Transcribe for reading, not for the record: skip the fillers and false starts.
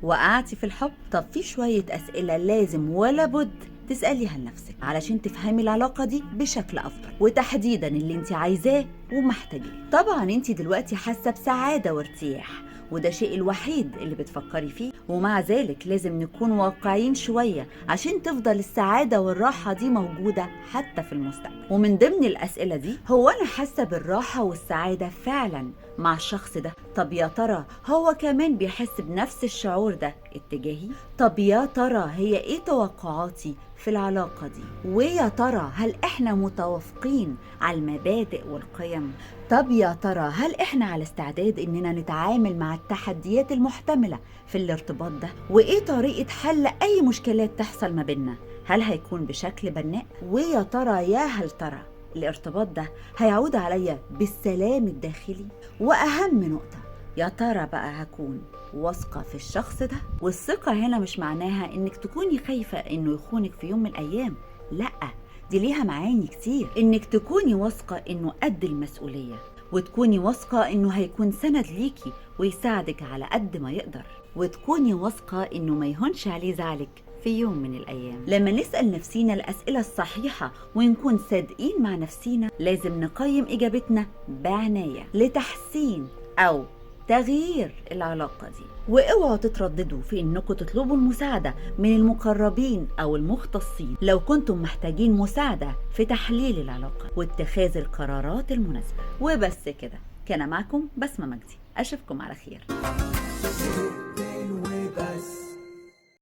وقعتي في الحب؟ طب في شوية أسئلة لازم ولا بد تسأليها لنفسك علشان تفهمي العلاقة دي بشكل أفضل، وتحديدا اللي انت عايزاه ومحتاجاه. طبعا انت دلوقتي حاسة بسعادة وارتياح، وده الشيء الوحيد اللي بتفكري فيه، ومع ذلك لازم نكون واقعيين شوية عشان تفضل السعادة والراحة دي موجودة حتى في المستقبل. ومن ضمن الأسئلة دي، هو أنا حاسة بالراحة والسعادة فعلا مع الشخص ده؟ طب يا ترى هو كمان بيحس بنفس الشعور ده اتجاهي؟ طب يا ترى هي ايه توقعاتي في العلاقة دي؟ ويا ترى هل احنا متوافقين على المبادئ والقيم؟ طب يا ترى هل احنا على استعداد اننا نتعامل مع التحديات المحتملة في الارتباط ده؟ وايه طريقة حل اي مشكلات تحصل ما بيننا؟ هل هيكون بشكل بناء؟ ويا ترى يا هل ترى الارتباط ده هيعود عليا بالسلام الداخلي؟ واهم نقطة، يا ترى بقى هكون واثقة في الشخص ده؟ والثقة هنا مش معناها انك تكوني خايفة انه يخونك في يوم من الايام، لا، دي ليها معاني كتير. انك تكوني واثقة انه قد المسؤولية، وتكوني واثقة انه هيكون سند ليكي ويساعدك على قد ما يقدر، وتكوني واثقة انه ما يهونش عليه زعلك في يوم من الأيام. لما نسأل نفسينا الأسئلة الصحيحة ونكون صادقين مع نفسينا، لازم نقيم إجابتنا بعناية لتحسين أو تغيير العلاقة دي. واوعوا تترددوا في انكم تطلبوا المساعدة من المقربين او المختصين لو كنتم محتاجين مساعدة في تحليل العلاقة واتخاذ القرارات المناسبة. وبس كده، كان معكم بسمة مجدي، اشوفكم على خير.